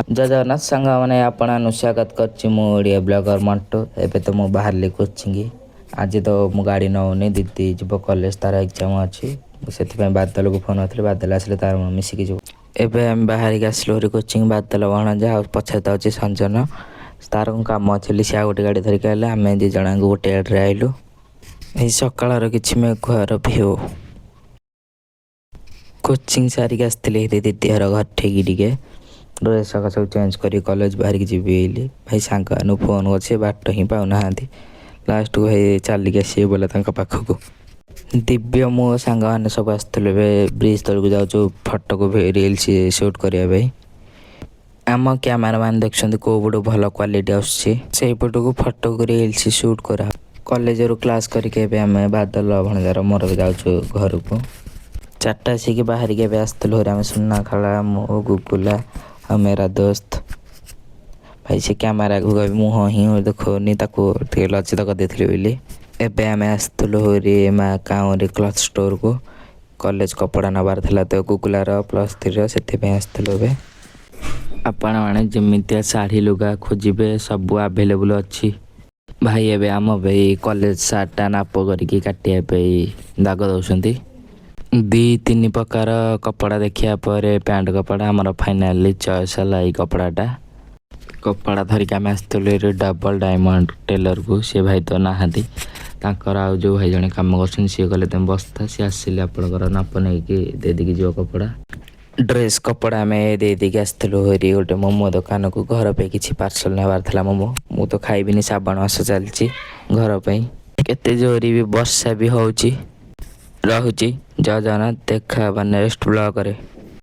जय जगन्नाथ सांग मैंने आपण स्वागत कर ओडिया ब्लॉगर मंटू एबे तो मु बाहर कोचिंग आज तो मु गाड़ी नौनी दीदी जीव कॉलेज तार एग्जाम अच्छी से बादल को फोन करी बादल आसे तार मिसिकी जीव एबे आम बाहर आसलु कोचिंग बादल भणजा पछे तो अच्छी संजन तार कम अच्छी सी गोटे गाड़ी धरिक आए आम दी जन गोटे गाड़ी आइलु यही सकाल कि मेघुआर भ्यू कोचिंग सारिक आसती दीदी हर घर ठीक ड्रेस सब चेंज कर कॉलेज बाहर जी भाई सांग फोन अच्छे बाट ही पाऊना लास्ट को भाई चलिक आसे बोला पाखक दिव्य मो सांग मैंने सब आसलु ब्रिज तल को जाऊँ फटो को रिल्स सुट करने आम कैमेरा मैन देखते कौ पटू भल क्वालिटी आसपट को फटो को रिल्स सुट करा कॉलेज रू क्लास करके आम बादल भणजार मोर जाऊँ घर को 4टा आसिक बाहर के आसलु आम सुना खाला मो गुगुला और मेरा दोस्त भाई से कैमेरा को मुँह ही देखनी लज्जित करदे बोली एबे आम आसलु माँ गाँव क्लथ स्टोर को कॉलेज कपड़ा नबार था तो गुगुलार +3 से आसलु आपण मैंने जमितिया शाढ़ी लुगा खोजे सब आभेलेबल अच्छी भाई एबे आम भाई कॉलेज सार्टा नाप करके काटिया दाग दौरान 2-3 प्रकार कपड़ा देखिया पर पैंट कपड़ा आमर फाइनाली चॉइस है कपड़ाटा कपड़ा धरिक आम आसलु डबल डायमंड टेलर को सी भाई तो नहांती आउ जो भाई जड़े कम कर सी कले तुम बस्ता सी आसिले आपंकर नाप नहीं देदी जो कपड़ा ड्रेस कपड़ा आम देदी आसलु गोटे मोमो दुकान को घर पे किसी पार्सल नेबार था मोमो मु तो खाइबिनी श्रावण मास चलती घर पे केते जोरी भी वर्षा भी होची रहुची जय जगन्नाथ देखा नेक्स्ट ब्लॉग रे।